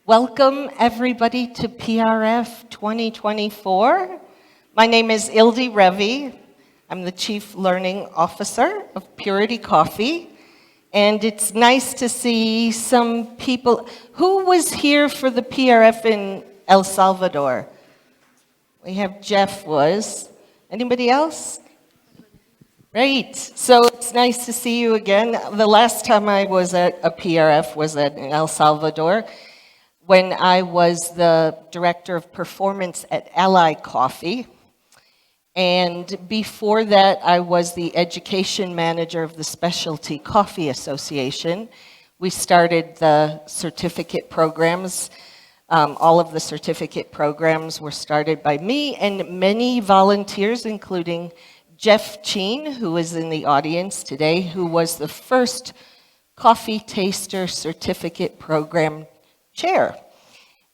Welcome, everybody, to PRF 2024. My name is Ildi Revi. I'm the Chief Learning Officer of Purity Coffee. And it's nice to see some people. Who was here for the PRF in El Salvador? We have Jeff was. Anybody else? Great. So it's nice to see you again. The last time I was at a PRF was in El Salvador, when I was the Director of Performance at Ally Coffee. And before that, I was the Education Manager of the Specialty Coffee Association. We started the certificate programs. All of the certificate programs were started by me and many volunteers, including Jeff Cheen, who is in the audience today, who was the first Coffee Taster Certificate Program chair.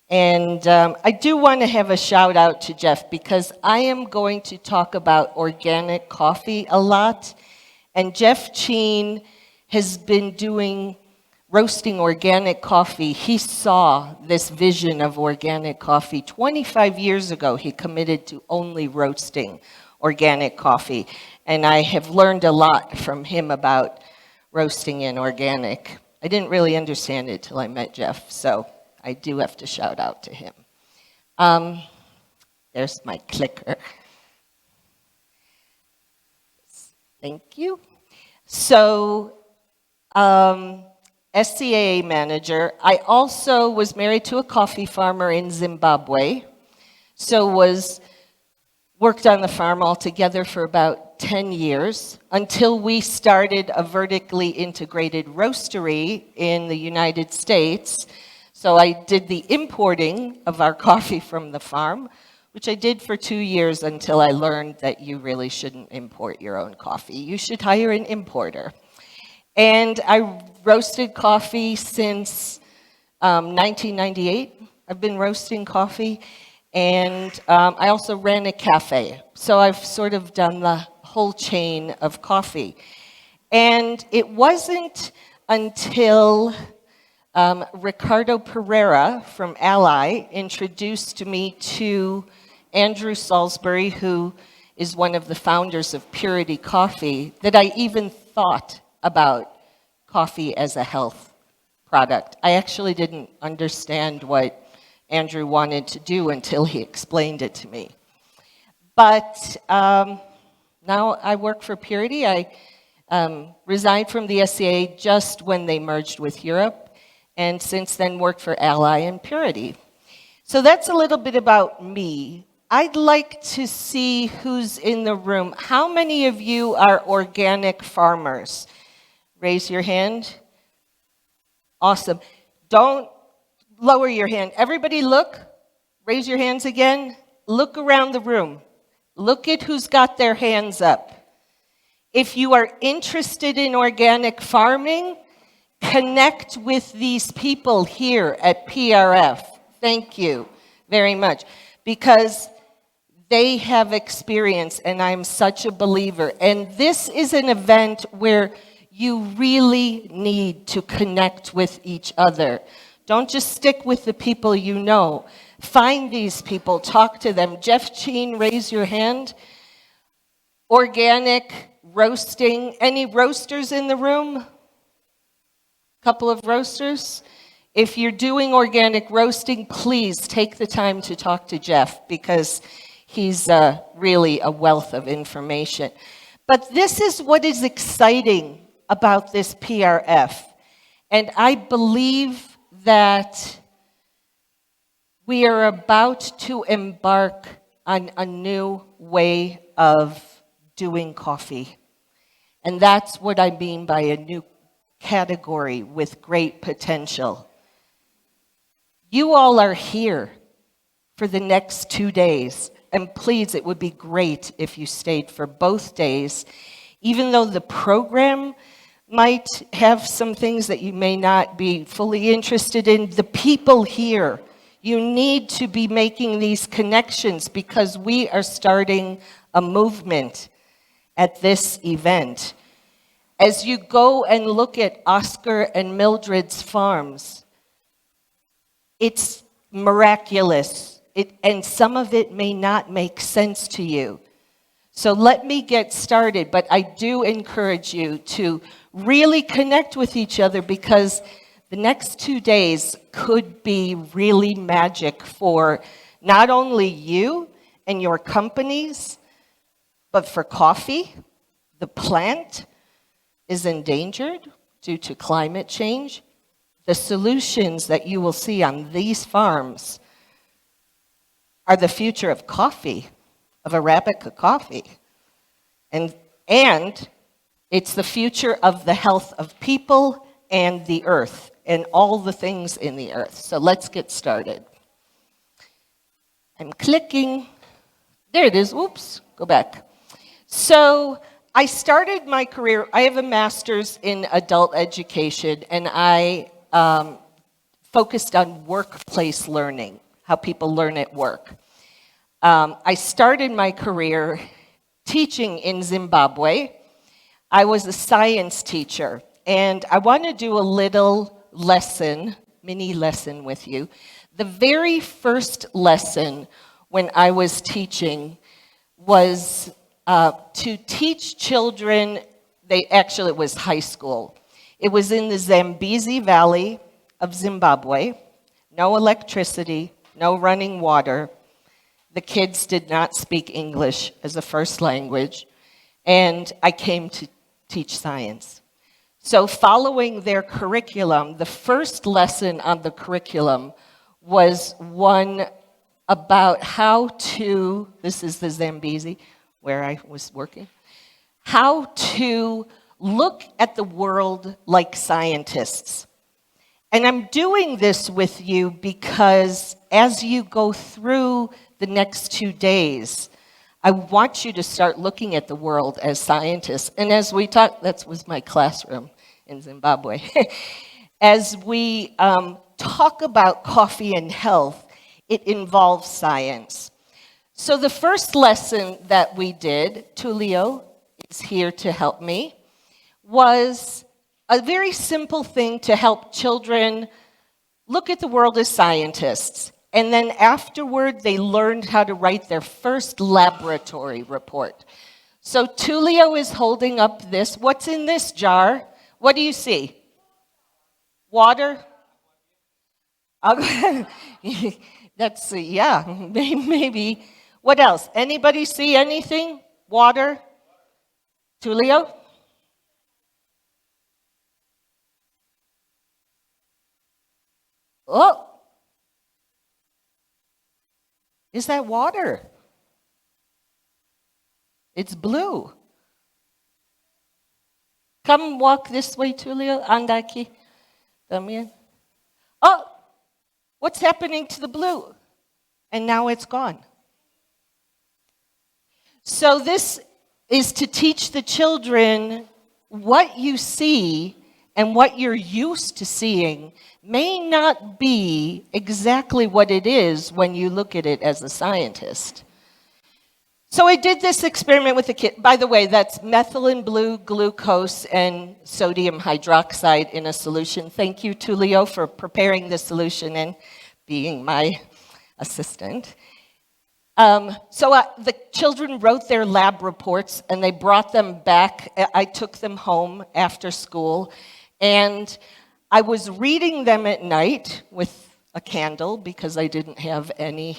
And I do want to have a shout out to Jeff because I am going to talk about organic coffee a lot. And Jeff Cheen has been roasting organic coffee. He saw this vision of organic coffee 25 years ago. He committed to only roasting organic coffee. And I have learned a lot from him about roasting and organic. I didn't really understand it till I met Jeff, so I do have to shout out to him. There's my clicker. Thank you. So, SCAA manager. I also was married to a coffee farmer in Zimbabwe, so worked on the farm altogether for about 10 years until we started a vertically integrated roastery in the United States. So I did the importing of our coffee from the farm, which I did for 2 years until I learned that you really shouldn't import your own coffee. You should hire an importer. And I roasted coffee since 1998. I've been roasting coffee. And I also ran a cafe. So I've sort of done the whole chain of coffee. And it wasn't until Ricardo Pereira from Ally introduced me to Andrew Salisbury, who is one of the founders of Purity Coffee, that I even thought about coffee as a health product. I actually didn't understand what Andrew wanted to do until he explained it to me. But now I work for Purity. I resigned from the SCA just when they merged with Europe, and since then worked for Ally and Purity. So that's a little bit about me. I'd like to see who's in the room. How many of you are organic farmers? Raise your hand. Awesome. Don't lower your hand. Everybody look. Raise your hands again. Look around the room. Look at who's got their hands up. If you are interested in organic farming, connect with these people here at PRF. Thank you very much. Because they have experience, and I'm such a believer. And this is an event where you really need to connect with each other. Don't just stick with the people you know. Find these people, talk to them. Jeff Cheen, raise your hand. Organic roasting. Any roasters in the room? Couple of roasters? If you're doing organic roasting, please take the time to talk to Jeff because he's really a wealth of information. But this is what is exciting about this PRF. And I believe that we are about to embark on a new way of doing coffee. And that's what I mean by a new category with great potential. You all are here for the next 2 days. And please, it would be great if you stayed for both days. Even though the program might have some things that you may not be fully interested in, the people here, you need to be making these connections because we are starting a movement at this event. As you go and look at Oscar and Mildred's farms, It's miraculous, and some of it may not make sense to you. So let me get started, but I do encourage you to really connect with each other, because the next 2 days could be really magic for not only you and your companies, but for coffee. The plant is endangered due to climate change. The solutions that you will see on these farms are the future of coffee, of Arabica coffee. And it's the future of the health of people and the earth and all the things in the earth. So let's get started. I'm clicking. There it is. Oops, go back. So I started my career, I have a master's in adult education, and I focused on workplace learning, how people learn at work. I started my career teaching in Zimbabwe. I was a science teacher, and I want to do a little lesson, mini lesson with you. The very first lesson when I was teaching was to teach children, it was high school. It was in the Zambezi Valley of Zimbabwe. No electricity, no running water. The kids did not speak English as a first language, and I came to teach science. So following their curriculum, the first lesson on the curriculum was one about how to, this is the Zambezi, where I was working, how to look at the world like scientists. And I'm doing this with you because as you go through the next 2 days, I want you to start looking at the world as scientists. And as we talk, that was my classroom in Zimbabwe. As we talk about coffee and health, it involves science. So the first lesson that we did, Tulio is here to help me, was a very simple thing to help children look at the world as scientists. And then afterward, they learned how to write their first laboratory report. So Tulio is holding up this. What's in this jar? What do you see? Water? That's, yeah, maybe. What else? Anybody see anything? Water? Tulio? Oh, is that water? It's blue. Come walk this way, Tulio. Andaki. También. Oh, what's happening to the blue? And now it's gone. So this is to teach the children what you see and what you're used to seeing may not be exactly what it is when you look at it as a scientist. So I did this experiment with the kid. By the way, that's methylene blue glucose and sodium hydroxide in a solution. Thank you, Tulio, for preparing the solution and being my assistant. The children wrote their lab reports, and they brought them back. I took them home after school, and I was reading them at night with a candle because I didn't have any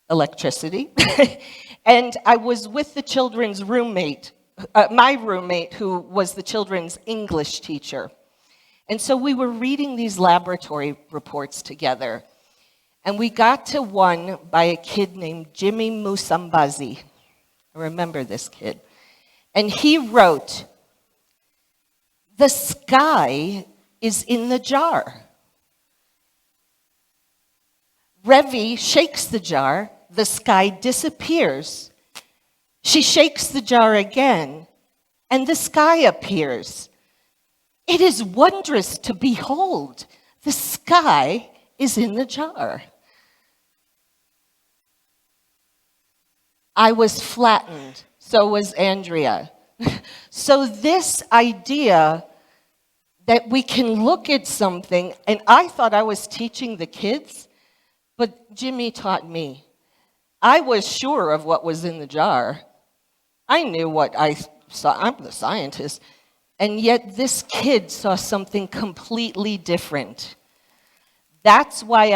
electricity. And I was with the children's roommate, my roommate, who was the children's English teacher. And so we were reading these laboratory reports together. And we got to one by a kid named Jimmy Musambazi. I remember this kid. And he wrote, "The sky is in the jar." Revi shakes the jar. The sky disappears. She shakes the jar again, and the sky appears. It is wondrous to behold. The sky is in the jar. I was flattened. So was Andrea. So this idea that we can look at something, and I thought I was teaching the kids, but Jimmy taught me. I was sure of what was in the jar. I knew what I saw. I'm the scientist. And yet this kid saw something completely different. That's why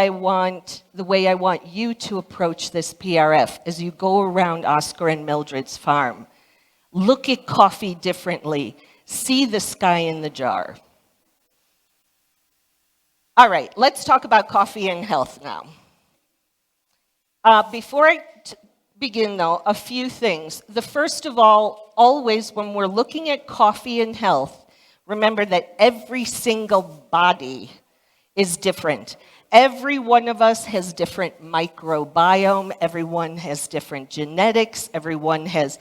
the way I want you to approach this PRF as you go around Oscar and Mildred's farm. Look at coffee differently. See the sky in the jar. All right, let's talk about coffee and health now. Before I begin, though, a few things. The first of all, always when we're looking at coffee and health, remember that every single body is different. Every one of us has different microbiome. Everyone has different genetics. Everyone has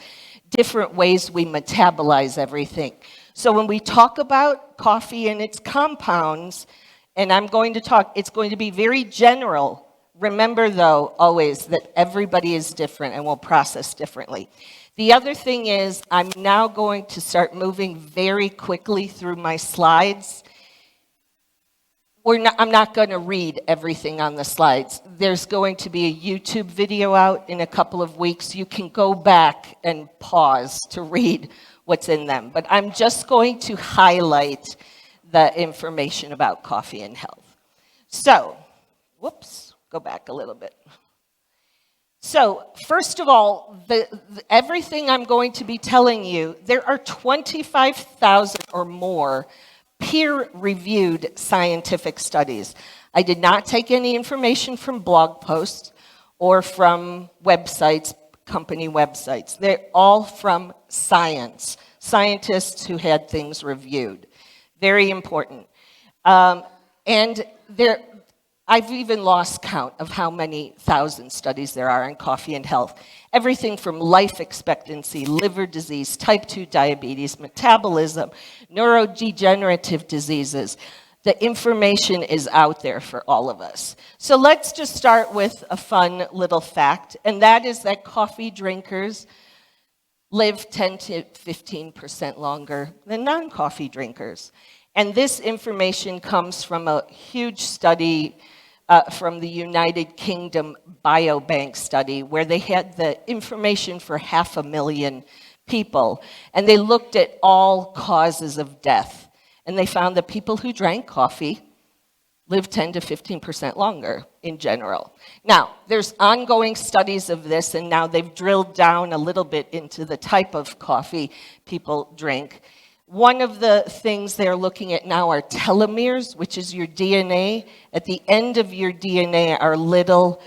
different ways we metabolize everything. So when we talk about coffee and its compounds, and I'm going to talk, it's going to be very general. Remember, though, always that everybody is different and will process differently. The other thing is I'm now going to start moving very quickly through my slides. I'm not going to read everything on the slides. There's going to be a YouTube video out in a couple of weeks. You can go back and pause to read what's in them. But I'm just going to highlight the information about coffee and health. So, go back a little bit. So, first of all, everything I'm going to be telling you, there are 25,000 or more peer-reviewed scientific studies. I did not take any information from blog posts or from websites, company websites. They're all from science, scientists who had things reviewed. Very important. I've even lost count of how many thousand studies there are on coffee and health. Everything from life expectancy, liver disease, type 2 diabetes, metabolism, neurodegenerative diseases. The information is out there for all of us. So let's just start with a fun little fact, and that is that coffee drinkers live 10 to 15% longer than non-coffee drinkers. And this information comes from a huge study from the United Kingdom Biobank study, where they had the information for 500,000 people, and they looked at all causes of death. And they found that people who drank coffee lived 10 to 15% longer in general. Now, there's ongoing studies of this, and now they've drilled down a little bit into the type of coffee people drink. One of the things they're looking at now are telomeres, which is your DNA. At the end of your DNA are little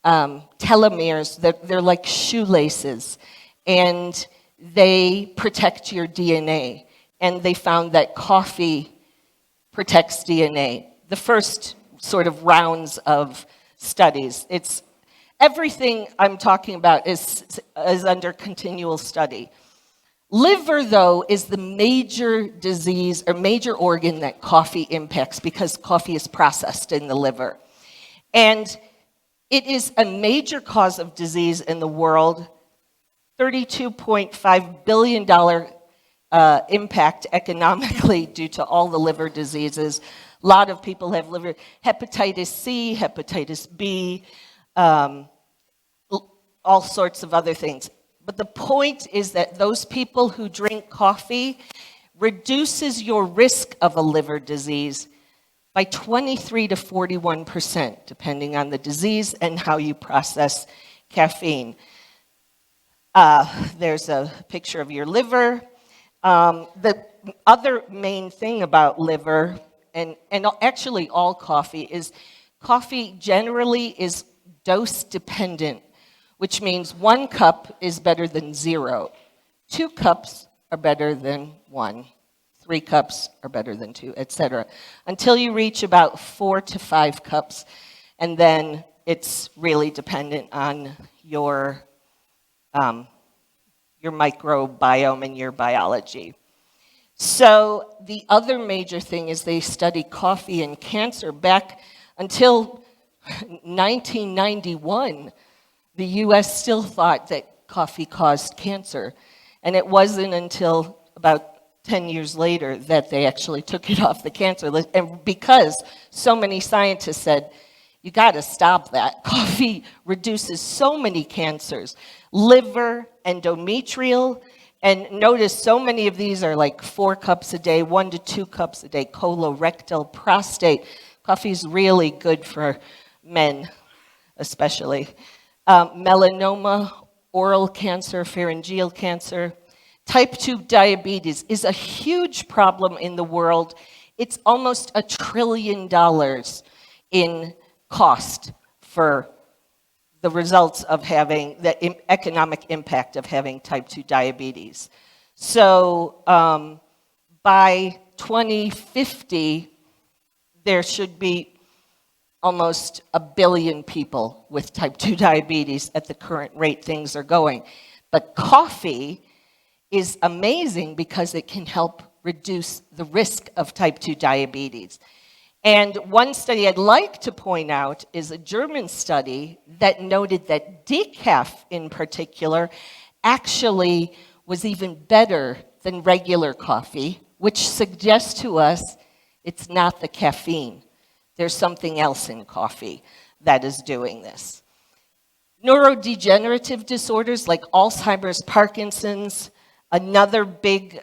telomeres. They're like shoelaces, and they protect your DNA. And they found that coffee protects DNA. The first sort of rounds of studies. It's everything I'm talking about is under continual study. Liver, though, is the major disease or major organ that coffee impacts because coffee is processed in the liver. And it is a major cause of disease in the world, $32.5 billion impact economically due to all the liver diseases. A lot of people have liver hepatitis C, hepatitis B, all sorts of other things. But the point is that those people who drink coffee reduces your risk of a liver disease by 23 to 41%, depending on the disease and how you process caffeine. There's a picture of your liver. The other main thing about liver, and actually all coffee, is coffee generally is dose dependent, which means 1 cup is better than 0. 2 cups are better than 1. 3 cups are better than 2, etc. Until you reach about 4 to 5 cups, and then it's really dependent on your microbiome and your biology. So the other major thing is they study coffee and cancer. Back until 1991, the U.S. still thought that coffee caused cancer. And it wasn't until about 10 years later that they actually took it off the cancer list. And because so many scientists said, you got to stop that. Coffee reduces so many cancers, liver, endometrial, and notice so many of these are like 4 cups a day, 1 to 2 cups a day, colorectal, prostate. Coffee is really good for men, especially. Melanoma, oral cancer, pharyngeal cancer. Type 2 diabetes is a huge problem in the world. It's almost $1 trillion in cost for the results of having the economic impact of having type 2 diabetes. So by 2050, there should be almost 1 billion people with type 2 diabetes at the current rate things are going. But coffee is amazing because it can help reduce the risk of type 2 diabetes. And one study I'd like to point out is a German study that noted that decaf in particular actually was even better than regular coffee, which suggests to us it's not the caffeine. There's something else in coffee that is doing this. Neurodegenerative disorders like Alzheimer's, Parkinson's, another big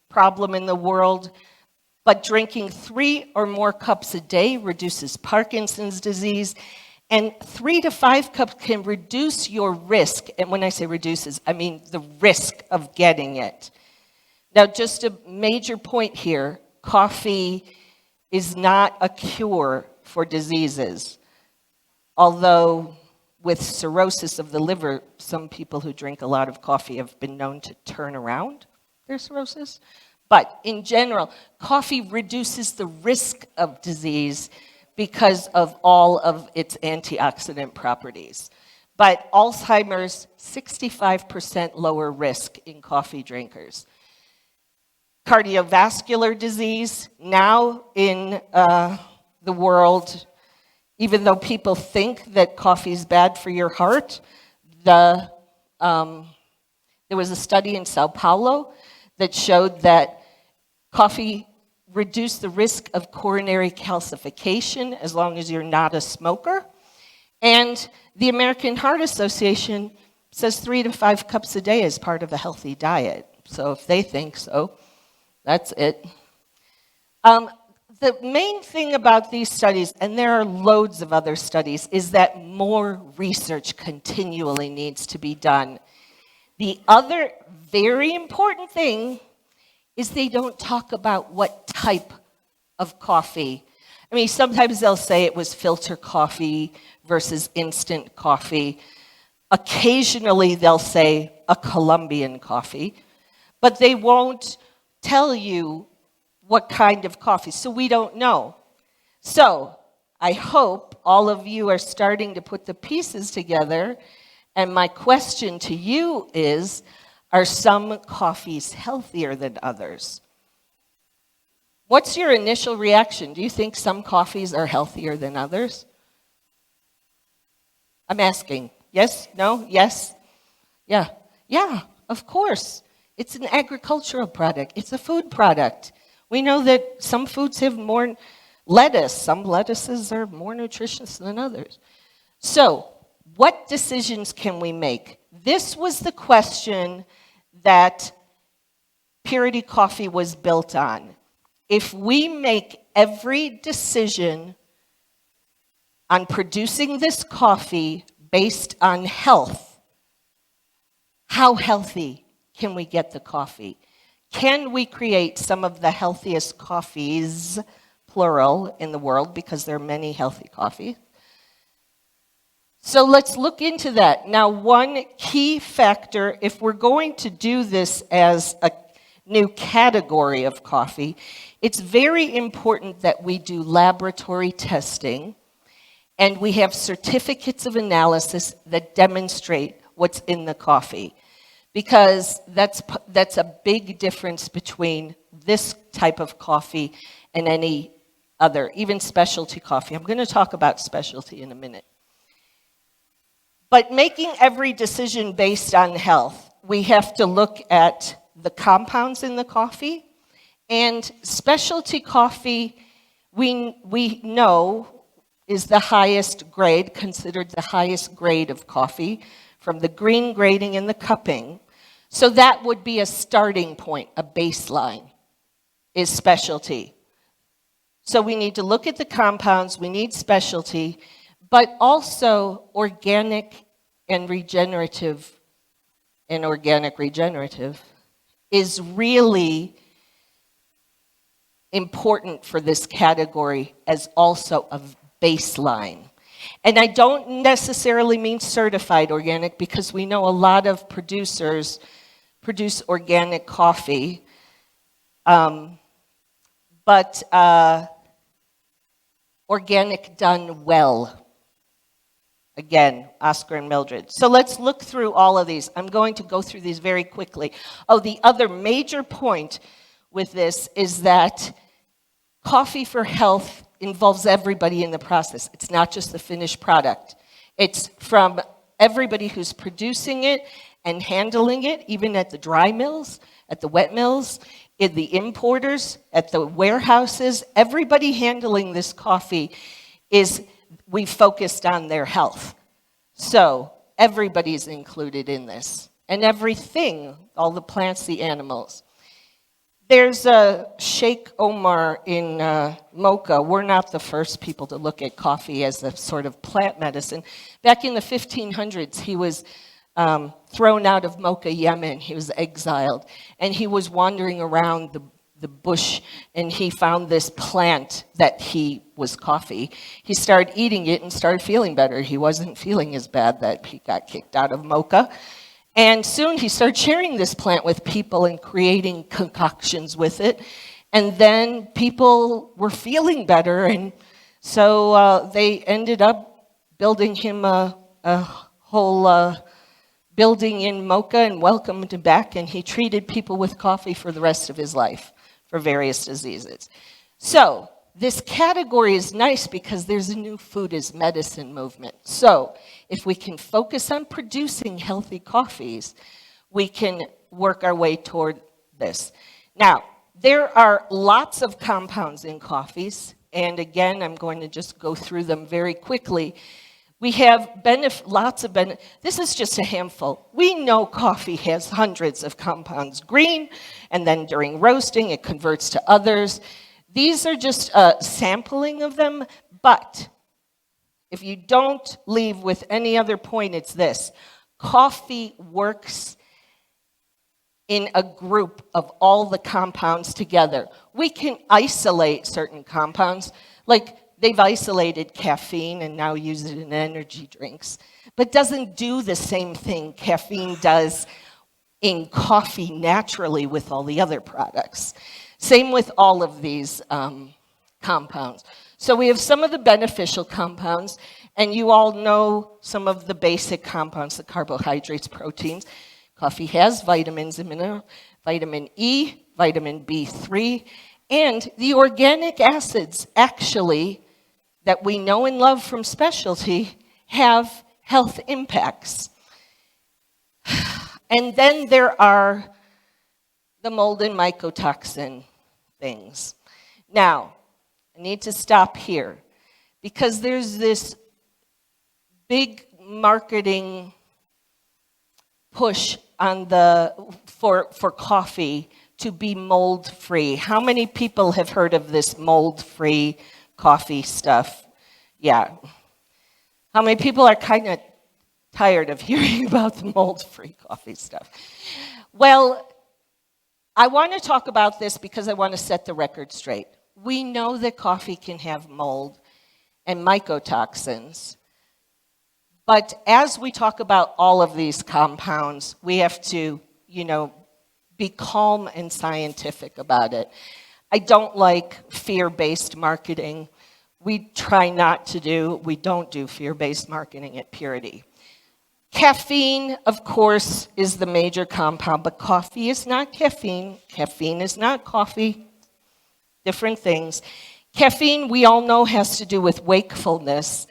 problem in the world. But drinking 3 or more cups a day reduces Parkinson's disease. And 3 to 5 cups can reduce your risk. And when I say reduces, I mean the risk of getting it. Now, just a major point here, coffee is not a cure for diseases. Although with cirrhosis of the liver, some people who drink a lot of coffee have been known to turn around their cirrhosis. But in general, coffee reduces the risk of disease because of all of its antioxidant properties. But Alzheimer's, 65% lower risk in coffee drinkers. Cardiovascular disease, now in the world, even though people think that coffee is bad for your heart, there was a study in Sao Paulo that showed that coffee reduced the risk of coronary calcification as long as you're not a smoker. And the American Heart Association says 3 to 5 cups a day is part of a healthy diet. So if they think so, that's it. The main thing about these studies, and there are loads of other studies, is that more research continually needs to be done. The other very important thing is they don't talk about what type of coffee. I mean, sometimes they'll say it was filter coffee versus instant coffee. Occasionally they'll say a Colombian coffee, but they won't tell you what kind of coffee, so we don't know. So I hope all of you are starting to put the pieces together, and my question to you is, are some coffees healthier than others? What's your initial reaction? Do you think some coffees are healthier than others? I'm asking. Yes? No? Yes? Yeah. Yeah, of course. It's an agricultural product. It's a food product. We know that some foods have more lettuce. Some lettuces are more nutritious than others. So, what decisions can we make? This was the question that Purity Coffee was built on. If we make every decision on producing this coffee based on health, how healthy can we get the coffee? Can we create some of the healthiest coffees, plural, in the world, because there are many healthy coffees? So let's look into that. Now, one key factor, if we're going to do this as a new category of coffee, it's very important that we do laboratory testing and we have certificates of analysis that demonstrate what's in the coffee. Because that's a big difference between this type of coffee and any other, even specialty coffee. I'm going to talk about specialty in a minute. But making every decision based on health, we have to look at the compounds in the coffee. And specialty coffee, we know, is the highest grade, considered the highest grade of coffee, from the green grading and the cupping. So that would be a starting point, a baseline, is specialty. So we need to look at the compounds, we need specialty, but also organic and regenerative is really important for this category as also a baseline. And I don't necessarily mean certified organic, because we know a lot of producers produce organic coffee, but organic done well. Again, Oscar and Mildred. So let's look through all of these. I'm going to go through these very quickly. Oh, the other major point with this is that coffee for health involves everybody in the process. It's not just the finished product. It's from everybody who's producing it and handling it, even at the dry mills, at the wet mills, in the importers, at the warehouses. Everybody handling this coffee we focused on their health. So everybody's included in this. And everything, all the plants, the animals. There's a Sheikh Omar in Mocha. We're not the first people to look at coffee as a sort of plant medicine. Back in the 1500s, he was thrown out of Mocha, Yemen. He was exiled. And he was wandering around the bush, and he found this plant that was coffee. He started eating it and started feeling better. He wasn't feeling as bad that he got kicked out of Mocha. And soon he started sharing this plant with people and creating concoctions with it. And then people were feeling better, and so they ended up building him a whole building in Mocha and welcomed him back, and he treated people with coffee for the rest of his life for various diseases. So this category is nice because there's a new food as medicine movement. So if we can focus on producing healthy coffees, we can work our way toward this. Now, there are lots of compounds in coffees, and again, I'm going to just go through them very quickly. We have lots of benefits. This is just a handful. We know coffee has hundreds of compounds green, and then during roasting, it converts to others. These are just a sampling of them, but if you don't leave with any other point, it's this. Coffee works in a group of all the compounds together. We can isolate certain compounds, like they've isolated caffeine and now use it in energy drinks, but doesn't do the same thing caffeine does in coffee naturally with all the other products. Same with all of these compounds. So we have some of the beneficial compounds, and you all know some of the basic compounds, the carbohydrates, proteins. Coffee has vitamins and minerals, vitamin E, vitamin B3, and the organic acids actually that we know and love from specialty have health impacts. And then there are the mold and mycotoxin things. Now, I need to stop here because there's this big marketing push on for coffee to be mold-free. How many people have heard of this mold-free coffee stuff? Yeah. How many people are kind of tired of hearing about the mold-free coffee stuff? Well, I want to talk about this because I want to set the record straight. We know that coffee can have mold and mycotoxins. But as we talk about all of these compounds, we have to, be calm and scientific about it. I don't like fear-based marketing. We don't do fear-based marketing at Purity. Caffeine, of course, is the major compound, but coffee is not caffeine. Caffeine is not coffee. Different things. Caffeine, we all know, has to do with wakefulness,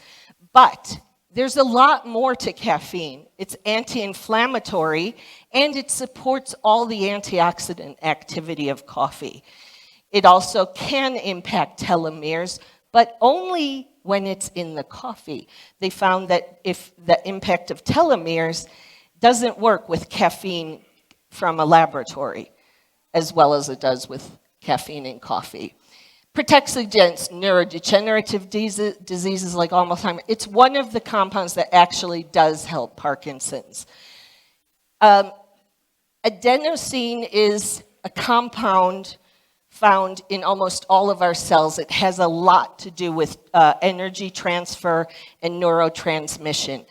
but There's a lot more to caffeine. It's anti-inflammatory, and it supports all the antioxidant activity of coffee. It also can impact telomeres, but only when it's in the coffee. They found that if the impact of telomeres doesn't work with caffeine from a laboratory as well as it does with caffeine in coffee. Protects against neurodegenerative diseases like Alzheimer's. It's one of the compounds that actually does help Parkinson's. Adenosine is a compound found in almost all of our cells. It has a lot to do with energy transfer and neurotransmission.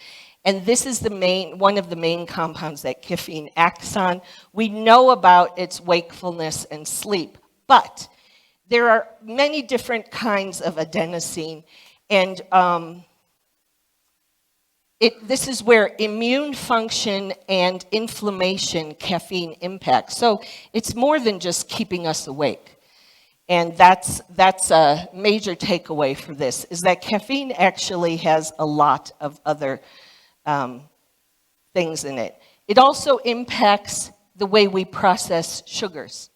And this is one of the main compounds that caffeine acts on. We know about its wakefulness and sleep, but there are many different kinds of adenosine, and this is where immune function and inflammation caffeine impacts. So it's more than just keeping us awake. And that's a major takeaway for this, is that caffeine actually has a lot of other things in it. It also impacts the way we process sugars.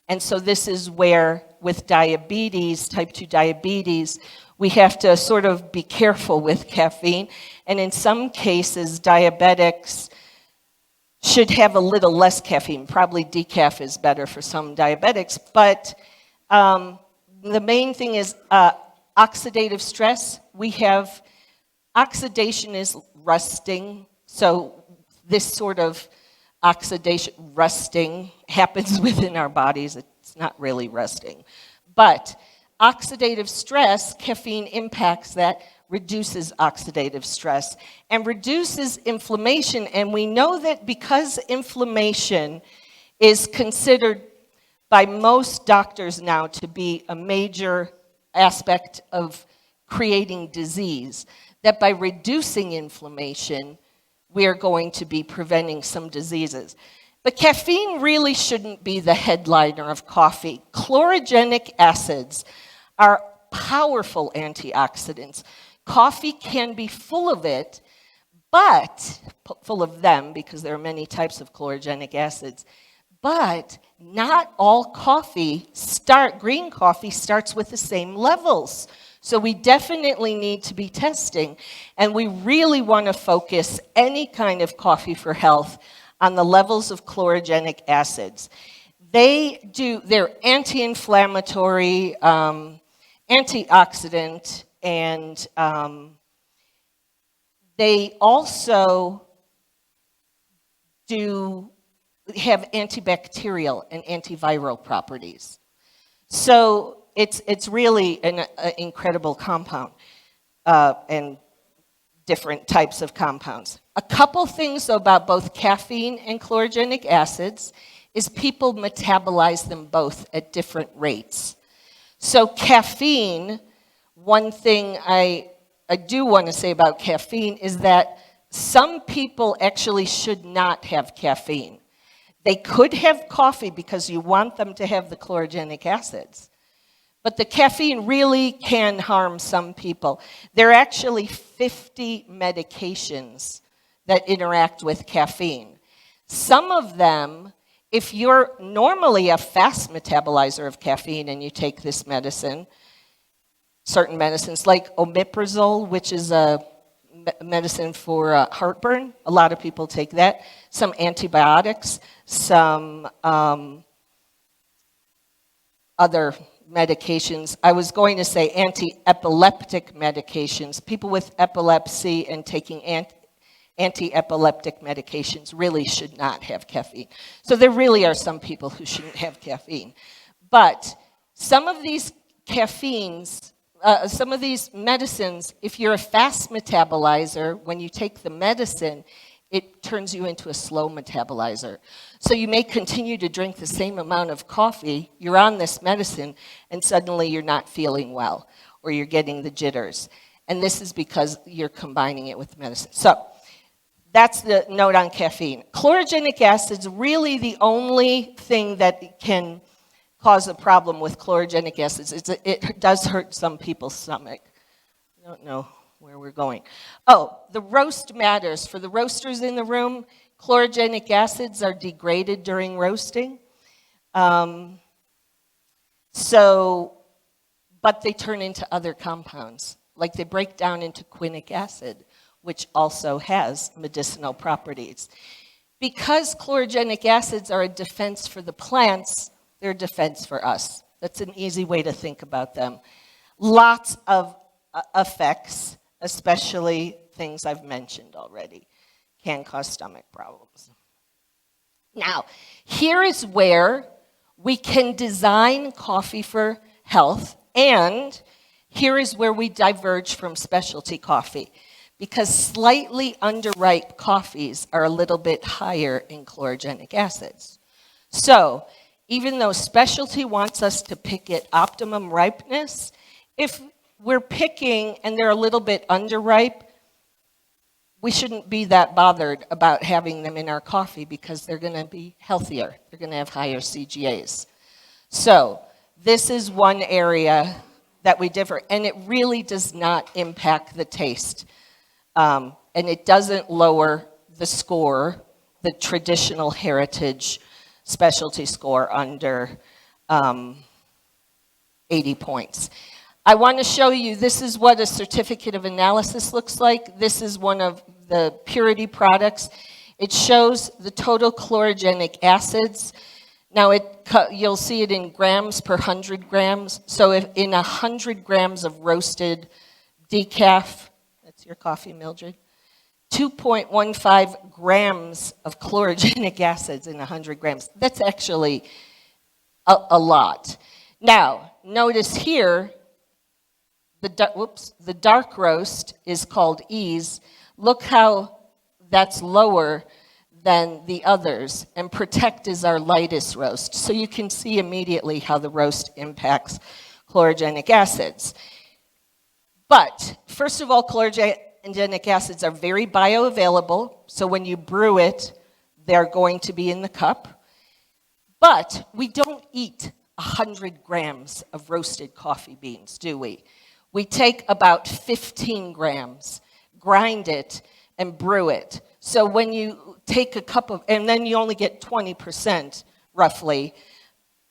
And so this is where, with diabetes, type 2 diabetes, we have to sort of be careful with caffeine. And in some cases, diabetics should have a little less caffeine. Probably decaf is better for some diabetics. But the main thing is oxidative stress. Oxidation is rusting. So this sort of oxidation, rusting, happens within our bodies. It's not really rusting. But oxidative stress, caffeine impacts that, reduces oxidative stress, and reduces inflammation. And we know that because inflammation is considered by most doctors now to be a major aspect of creating disease, that by reducing inflammation, we are going to be preventing some diseases. But caffeine really shouldn't be the headliner of coffee. Chlorogenic acids are powerful antioxidants. Coffee can be full of it, but full of them, because there are many types of chlorogenic acids. But not all green coffee starts with the same levels. So we definitely need to be testing, and we really want to focus any kind of coffee for health on the levels of chlorogenic acids. They're anti-inflammatory, antioxidant, and they also have antibacterial and antiviral properties. So it's really an incredible compound and different types of compounds. A couple things about both caffeine and chlorogenic acids is people metabolize them both at different rates. So caffeine, one thing I do want to say about caffeine is that some people actually should not have caffeine. They could have coffee because you want them to have the chlorogenic acids. But the caffeine really can harm some people. There are actually 50 medications that interact with caffeine. Some of them, if you're normally a fast metabolizer of caffeine and you take this medicine, certain medicines like omeprazole, which is a medicine for heartburn, a lot of people take that. Some antibiotics, some other medications. I was going to say anti-epileptic medications. People with epilepsy and taking anti-epileptic medications really should not have caffeine. So there really are some people who shouldn't have caffeine. But some of these some of these medicines, if you're a fast metabolizer, when you take the medicine, it turns you into a slow metabolizer. So you may continue to drink the same amount of coffee, you're on this medicine, and suddenly you're not feeling well, or you're getting the jitters. And this is because you're combining it with medicine. So that's the note on caffeine. Chlorogenic acid is really the only thing that can cause a problem with chlorogenic acids. It does hurt some people's stomach. I don't know where we're going. Oh, the roast matters. For the roasters in the room, chlorogenic acids are degraded during roasting. But they turn into other compounds. Like they break down into quinic acid, which also has medicinal properties. Because chlorogenic acids are a defense for the plants, they're a defense for us. That's an easy way to think about them. Lots of effects, especially things I've mentioned already, can cause stomach problems. Now, here is where we can design coffee for health, and here is where we diverge from specialty coffee, because slightly underripe coffees are a little bit higher in chlorogenic acids. So, even though specialty wants us to pick at optimum ripeness, if we're picking and they're a little bit underripe, we shouldn't be that bothered about having them in our coffee because they're going to be healthier. They're going to have higher CGAs. So this is one area that we differ, and it really does not impact the taste. And it doesn't lower the score, the traditional heritage specialty score under 80 points. I want to show you, this is what a certificate of analysis looks like. This is one of the purity products. It shows the total chlorogenic acids. Now, you'll see it in grams per 100 grams. So if in 100 grams of roasted decaf, that's your coffee, Mildred, 2.15 grams of chlorogenic acids in 100 grams. That's actually a lot. Now, notice here, the dark roast is called Ease. Look how that's lower than the others, and Protect is our lightest roast. So you can see immediately how the roast impacts chlorogenic acids. But, first of all, chlorogenic acids are very bioavailable, so when you brew it, they're going to be in the cup. But we don't eat 100 grams of roasted coffee beans, do we? We take about 15 grams, grind it, and brew it. So when you take a cup of, and then you only get 20%, roughly,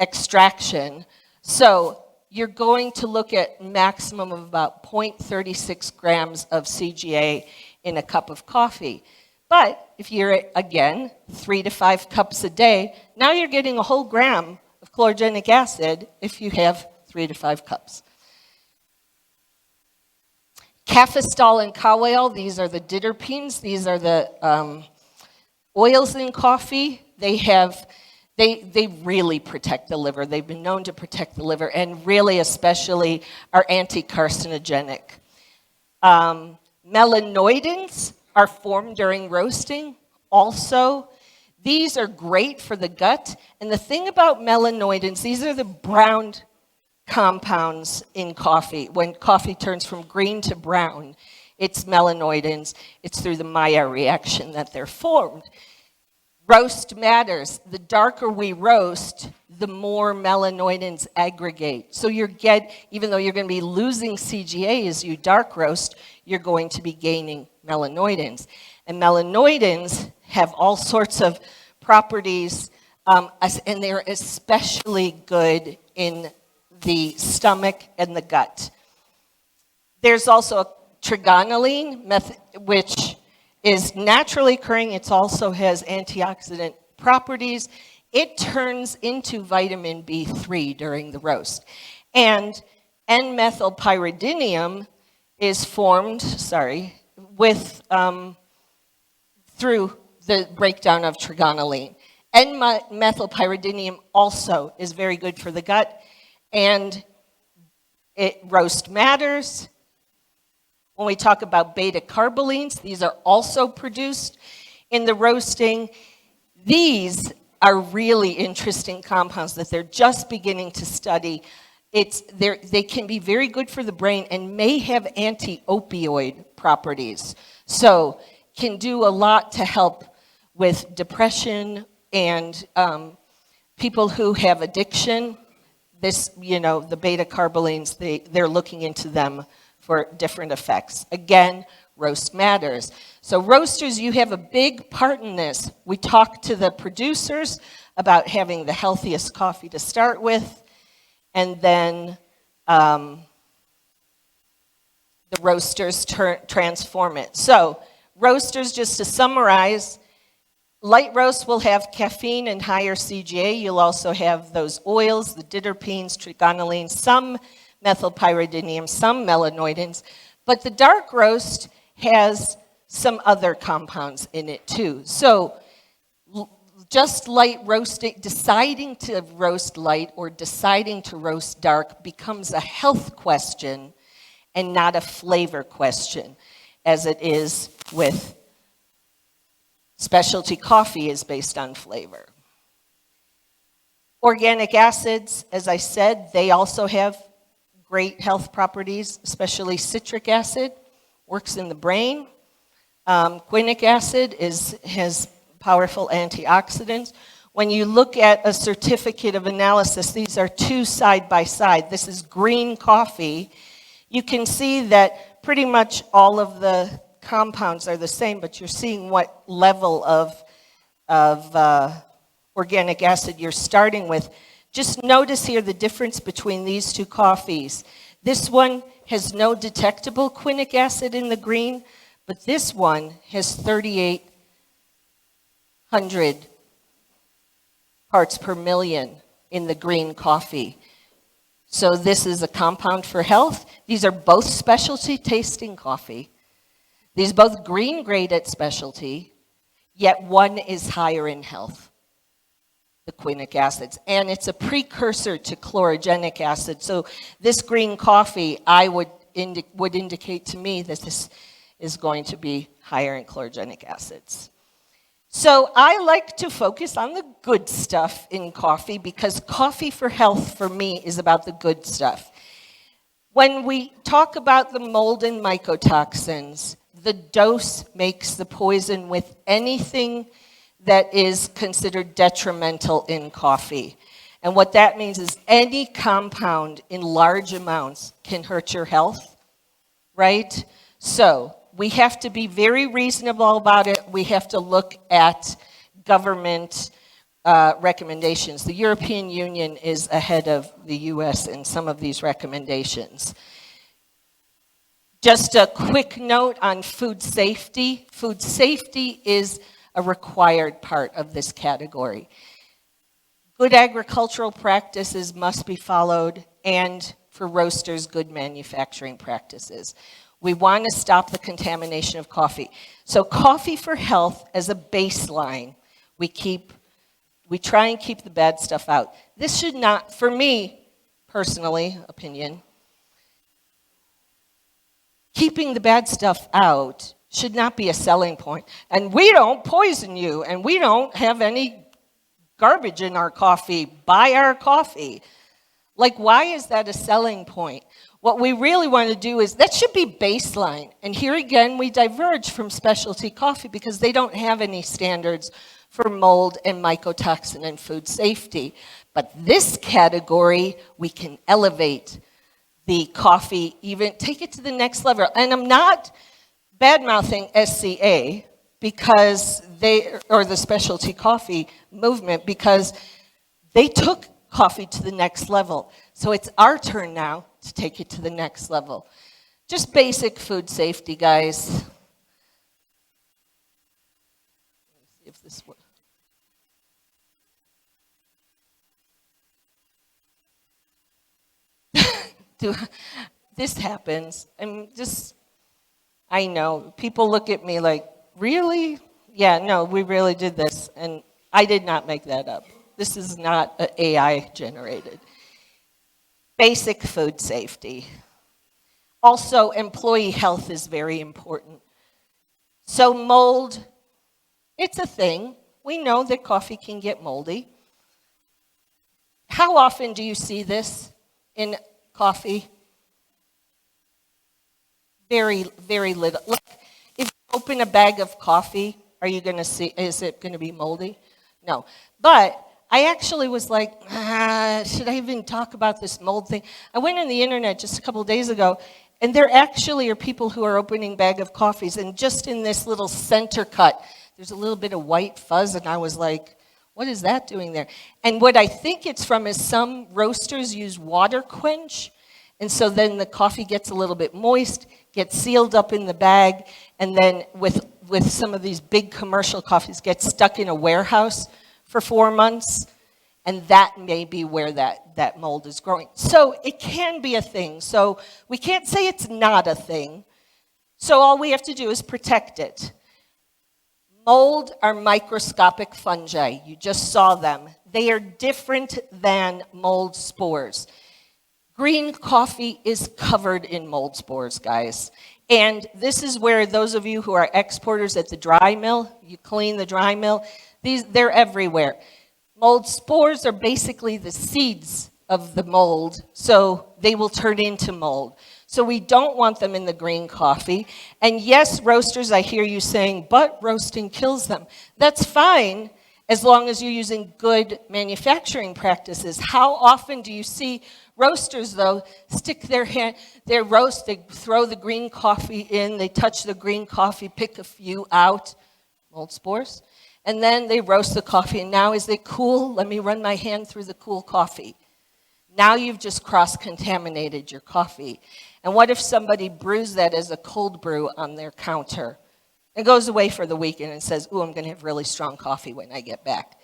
extraction. So you're going to look at maximum of about 0.36 grams of CGA in a cup of coffee. But if you're, again, 3 to 5 cups a day, now you're getting a whole gram of chlorogenic acid if you have 3 to 5 cups. Cafestol and kaolin, these are the diterpenes. These are the oils in coffee. They really protect the liver. They've been known to protect the liver, and really especially are anti-carcinogenic. Melanoidins are formed during roasting also. These are great for the gut. And the thing about melanoidins, these are the brown compounds in coffee. When coffee turns from green to brown, it's melanoidins. It's through the Maillard reaction that they're formed. Roast matters. The darker we roast, the more melanoidins aggregate. So even though you're going to be losing CGA as you dark roast, you're going to be gaining melanoidins. And melanoidins have all sorts of properties, and they're especially good in the stomach and the gut. There's also a trigonylene, which is naturally occurring. It also has antioxidant properties. It turns into vitamin B3 during the roast. And N-methylpyridinium is formed, through the breakdown of trigonylene. N-methylpyridinium also is very good for the gut, and roast matters. When we talk about beta-carbolines, these are also produced in the roasting. These are really interesting compounds that they're just beginning to study. They can be very good for the brain and may have anti-opioid properties. So can do a lot to help with depression and people who have addiction. The beta-carbolines, they're looking into them for different effects. Again, roast matters. So roasters, you have a big part in this. We talked to the producers about having the healthiest coffee to start with, and then the roasters transform it. So roasters, just to summarize, light roast will have caffeine and higher CGA. You'll also have those oils, the diterpenes, trigonylene, some methylpyridinium, some melanoidins. But the dark roast has some other compounds in it too. So just light roasting, deciding to roast light or deciding to roast dark becomes a health question and not a flavor question, as it is with specialty coffee is based on flavor. Organic acids, as I said, they also have great health properties, especially citric acid, works in the brain. Quinic acid has powerful antioxidants. When you look at a certificate of analysis, these are two side by side. This is green coffee. You can see that pretty much all of the compounds are the same, but you're seeing what level of organic acid you're starting with. Just notice here the difference between these two coffees. This one has no detectable quinic acid in the green, but this one has 3,800 parts per million in the green coffee. So this is a compound for health. These are both specialty tasting coffee. These both green grade at specialty, yet one is higher in health, the quinic acids. And it's a precursor to chlorogenic acid. So this green coffee, would indicate to me that this is going to be higher in chlorogenic acids. So I like to focus on the good stuff in coffee because coffee for health for me is about the good stuff. When we talk about the mold and mycotoxins, the dose makes the poison with anything that is considered detrimental in coffee. And what that means is any compound in large amounts can hurt your health, right? So we have to be very reasonable about it. We have to look at government recommendations. The European Union is ahead of the US in some of these recommendations. Just a quick note on food safety. Food safety is a required part of this category. Good agricultural practices must be followed, and for roasters, good manufacturing practices. We want to stop the contamination of coffee. So coffee for health as a baseline, we try and keep the bad stuff out. This should not, for me, personally, opinion, keeping the bad stuff out should not be a selling point. And we don't poison you, and we don't have any garbage in our coffee. Buy our coffee. Like, why is that a selling point? What we really want to do is, that should be baseline. And here again, we diverge from specialty coffee because they don't have any standards for mold and mycotoxin and food safety. But this category, we can elevate the coffee, even take it to the next level. And I'm not bad-mouthing SCA because or the specialty coffee movement, because they took coffee to the next level. So it's our turn now to take it to the next level. Just basic food safety, guys. Let me see if this works. This happens. I know. People look at me like, really? Yeah, no, we really did this. And I did not make that up. This is not AI generated. Basic food safety. Also, employee health is very important. So mold, it's a thing. We know that coffee can get moldy. How often do you see this in coffee? Very, very little. Like, if you open a bag of coffee, are you going to see, is it going to be moldy? No. But I actually was like, should I even talk about this mold thing? I went on the internet just a couple of days ago, And there actually are people who are opening bag of coffees, and just in this little center cut, there's a little bit of white fuzz, and I was like, what is that doing there? And what I think it's from is some roasters use water quench, and so then the coffee gets a little bit moist, gets sealed up in the bag, and then with some of these big commercial coffees, gets stuck in a warehouse for 4 months, and that may be where that mold is growing. So it can be a thing. So we can't say it's not a thing. So all we have to do is protect it. Mold are microscopic fungi. You just saw them. They are different than mold spores. Green coffee is covered in mold spores, guys. And this is where those of you who are exporters at the dry mill, you clean the dry mill, they're everywhere. Mold spores are basically the seeds of the mold, so they will turn into mold. So we don't want them in the green coffee. And yes, roasters, I hear you saying, but roasting kills them. That's fine as long as you're using good manufacturing practices. How often do you see roasters, though, stick their roast, they throw the green coffee in, they touch the green coffee, pick a few out, mold spores, and then they roast the coffee. And now, is it cool? Let me run my hand through the cool coffee. Now you've just cross-contaminated your coffee. And what if somebody brews that as a cold brew on their counter and goes away for the weekend and says, ooh, I'm going to have really strong coffee when I get back?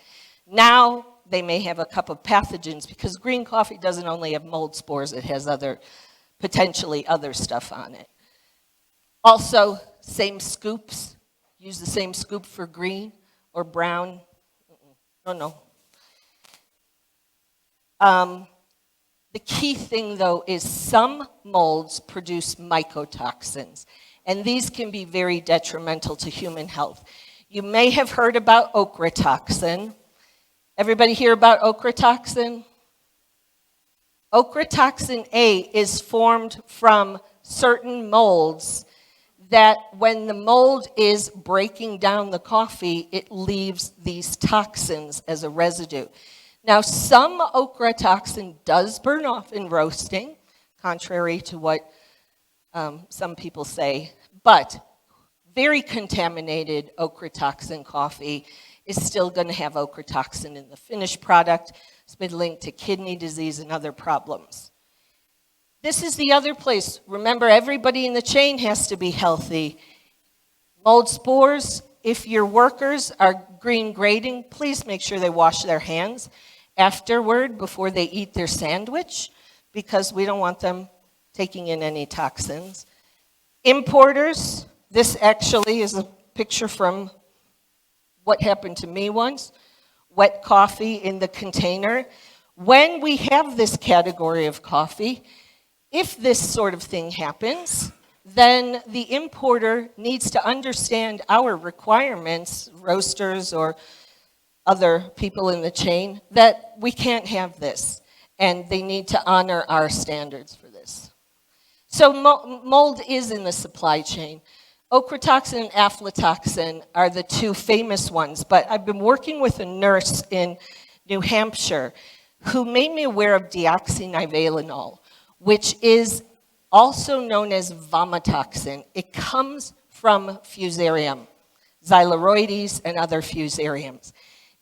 Now they may have a cup of pathogens, because green coffee doesn't only have mold spores, it has potentially other stuff on it. Also, same scoops. Use the same scoop for green or brown. No. The key thing, though, is some molds produce mycotoxins, and these can be very detrimental to human health. You may have heard about ochratoxin. Everybody hear about ochratoxin? Ochratoxin A is formed from certain molds that when the mold is breaking down the coffee, it leaves these toxins as a residue. Now, some ochratoxin does burn off in roasting, contrary to what some people say, but very contaminated ochratoxin coffee is still going to have ochratoxin in the finished product. It's been linked to kidney disease and other problems. This is the other place. Remember, everybody in the chain has to be healthy. Mold spores, if your workers are green grading, please make sure they wash their hands afterward before they eat their sandwich, because we don't want them taking in any toxins. Importers, this actually is a picture from what happened to me once, wet coffee in the container. When we have this category of coffee, if this sort of thing happens, then the importer needs to understand our requirements, roasters or other people in the chain, that we can't have this, and they need to honor our standards for this. So mold is in the supply chain. Ochratoxin and aflatoxin are the two famous ones, but I've been working with a nurse in New Hampshire who made me aware of deoxynivalenol, which is also known as vomitoxin. It comes from Fusarium, Xyloides and other Fusariums.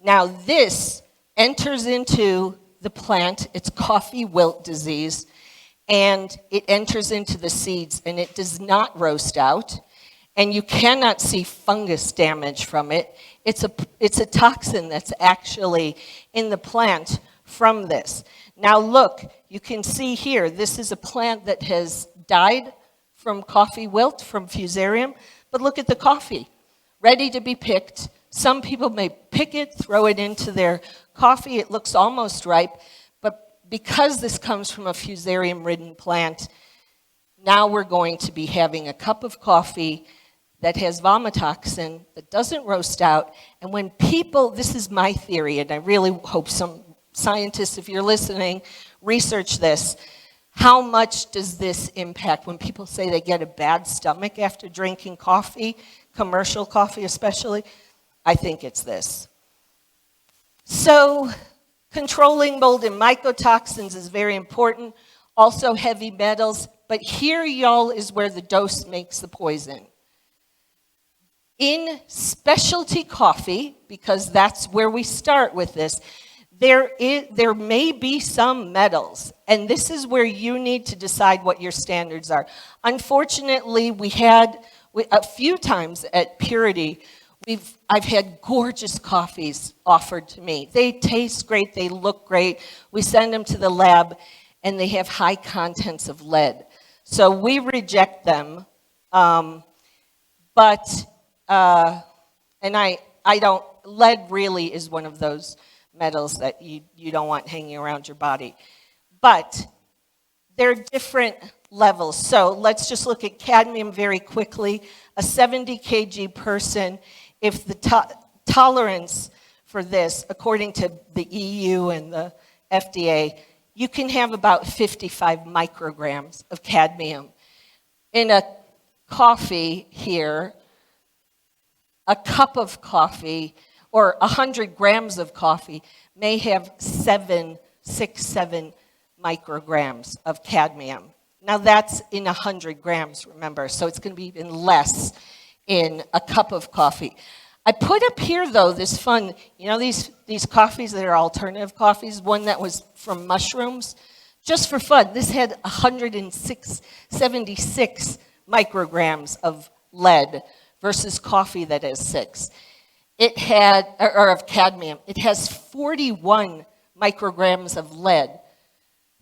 Now this enters into the plant, it's coffee wilt disease, and it enters into the seeds, and it does not roast out, and you cannot see fungus damage from it. It's a toxin that's actually in the plant from this. Now look, you can see here, this is a plant that has died from coffee wilt, from Fusarium, but look at the coffee, ready to be picked. Some people may pick it, throw it into their coffee. It looks almost ripe, but because this comes from a Fusarium-ridden plant, now we're going to be having a cup of coffee that has vomitoxin, that doesn't roast out, and when people, this is my theory, and I really hope some scientists, if you're listening, research this. How much does this impact when people say they get a bad stomach after drinking coffee, commercial coffee especially? I think it's this. So controlling mold and mycotoxins is very important. Also heavy metals, But here, y'all, is where the dose makes the poison. In specialty coffee, because that's where we start with this, there may be some metals, and this is where you need to decide what your standards are. Unfortunately, a few times at Purity, I've had gorgeous coffees offered to me. They taste great, they look great. We send them to the lab, and they have high contents of lead. So we reject them, and lead really is one of those metals that you don't want hanging around your body. But there are different levels. So let's just look at cadmium very quickly. A 70 kg person, if the tolerance for this, according to the EU and the FDA, you can have about 55 micrograms of cadmium. In a coffee here, a cup of coffee or 100 grams of coffee may have 7 micrograms of cadmium. Now that's in 100 grams, remember, so it's going to be even less in a cup of coffee. I put up here, though, this fun, these coffees that are alternative coffees, one that was from mushrooms, just for fun. This had 176 micrograms of lead versus coffee that has 6. It had, or of cadmium, it has 41 micrograms of lead.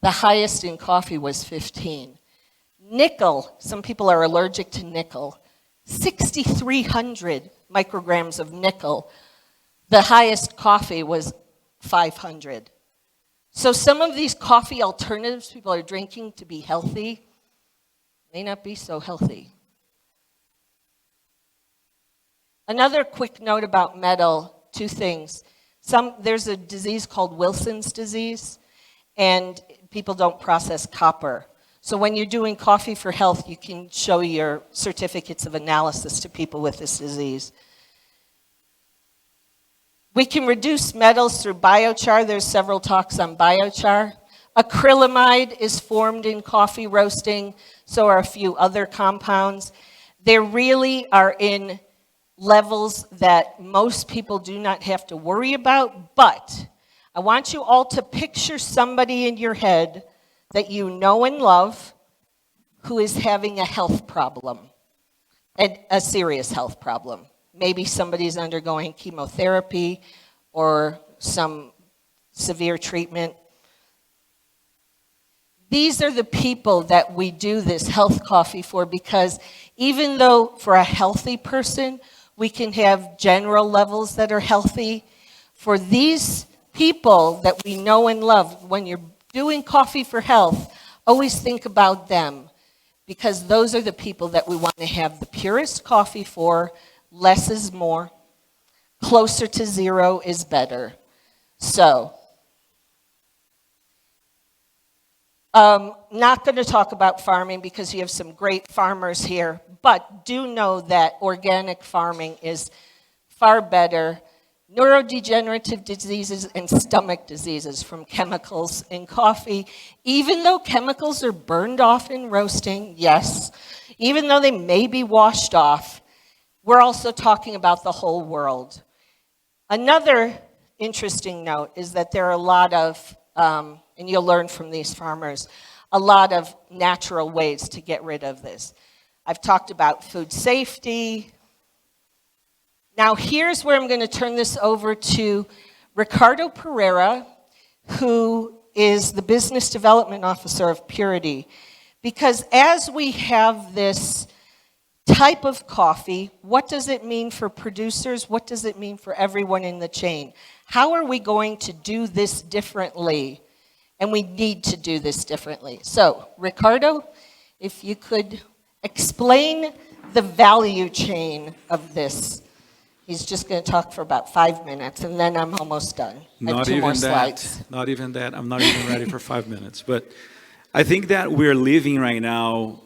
The highest in coffee was 15. Nickel, some people are allergic to nickel, 6,300 micrograms of nickel. The highest coffee was 500. So some of these coffee alternatives people are drinking to be healthy may not be so healthy. Another quick note about metal, 2 things. There's a disease called Wilson's disease, and people don't process copper. So when you're doing coffee for health, you can show your certificates of analysis to people with this disease. We can reduce metals through biochar. There's several talks on biochar. Acrylamide is formed in coffee roasting, so are a few other compounds. They really are in levels that most people do not have to worry about, but I want you all to picture somebody in your head that you know and love who is having a health problem, a serious health problem. Maybe somebody's undergoing chemotherapy or some severe treatment. These are the people that we do this health coffee for, because even though for a healthy person, we can have general levels that are healthy, for these people that we know and love, when you're doing coffee for health, always think about them, because those are the people that we want to have the purest coffee for. Less is more. Closer to zero is better. So, not going to talk about farming because you have some great farmers here, but do know that organic farming is far better. Neurodegenerative diseases and stomach diseases from chemicals in coffee, even though chemicals are burned off in roasting, yes, even though they may be washed off, we're also talking about the whole world. Another interesting note is that there are a lot of, and you'll learn from these farmers, a lot of natural ways to get rid of this. I've talked about food safety. Now here's where I'm going to turn this over to Ricardo Pereira, who is the Business Development Officer of Purity. Because as we have this type of coffee, what does it mean for producers? What does it mean for everyone in the chain? How are we going to do this differently? And we need to do this differently. So, Ricardo, if you could explain the value chain of this. He's just going to talk for about 5 minutes, and then I'm almost done. I have 2 more slides. Not even that. I'm not even ready for 5 minutes. But I think that we're living right now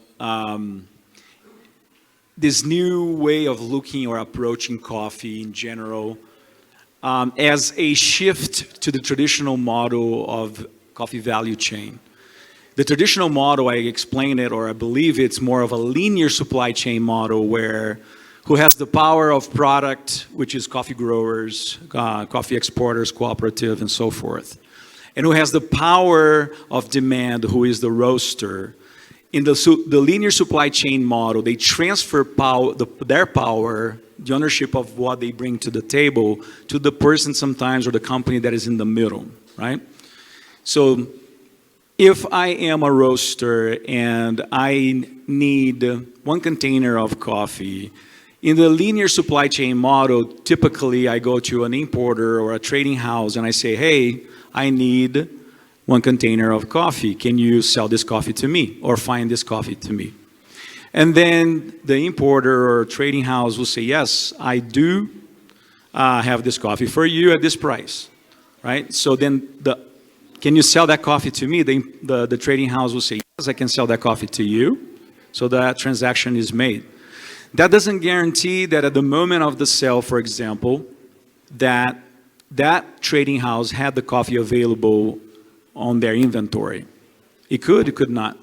this new way of looking or approaching coffee in general as a shift to the traditional model of coffee value chain. The traditional model, I explain it, or I believe it's more of a linear supply chain model where who has the power of product, which is coffee growers, coffee exporters, cooperative, and so forth. And who has the power of demand, who is the roaster. In the linear supply chain model, they transfer their power, the ownership of what they bring to the table, to the person sometimes or the company that is in the middle, right? So if I am a roaster and I need 1 container of coffee, in the linear supply chain model, typically I go to an importer or a trading house and I say, hey, I need 1 container of coffee. Can you sell this coffee to me or find this coffee to me? And then the importer or trading house will say, yes, I do have this coffee for you at this price, right? So then can you sell that coffee to me? The trading house will say, yes, I can sell that coffee to you. So that transaction is made. That doesn't guarantee that at the moment of the sale, for example, that trading house had the coffee available on their inventory. It could not.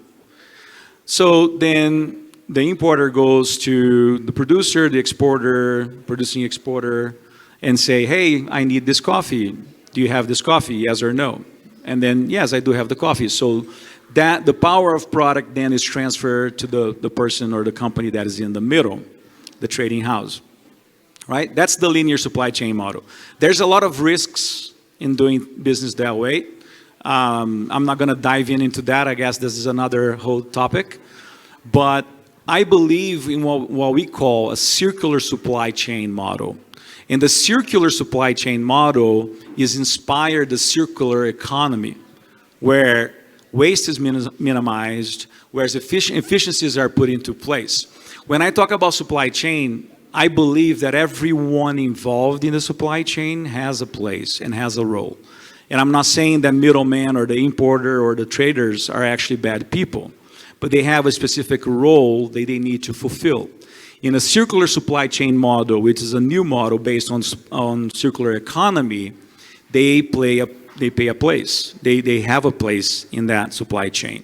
So then the importer goes to the producer, the exporter, producing exporter, and say, hey, I need this coffee. Do you have this coffee, yes or no? And then, yes, I do have the coffee. So that the power of product then is transferred to the person or the company that is in the middle, the trading house, right? That's the linear supply chain model. There's a lot of risks in doing business that way. I'm not going to dive into that. I guess this is another whole topic. But I believe in what we call a circular supply chain model. And the circular supply chain model is inspired the circular economy, where waste is minimized, whereas efficiencies are put into place. When I talk about supply chain, I believe that everyone involved in the supply chain has a place and has a role. And I'm not saying that middleman or the importer or the traders are actually bad people, but they have a specific role that they need to fulfill. In a circular supply chain model, which is a new model based on circular economy, they pay a place. They have a place in that supply chain.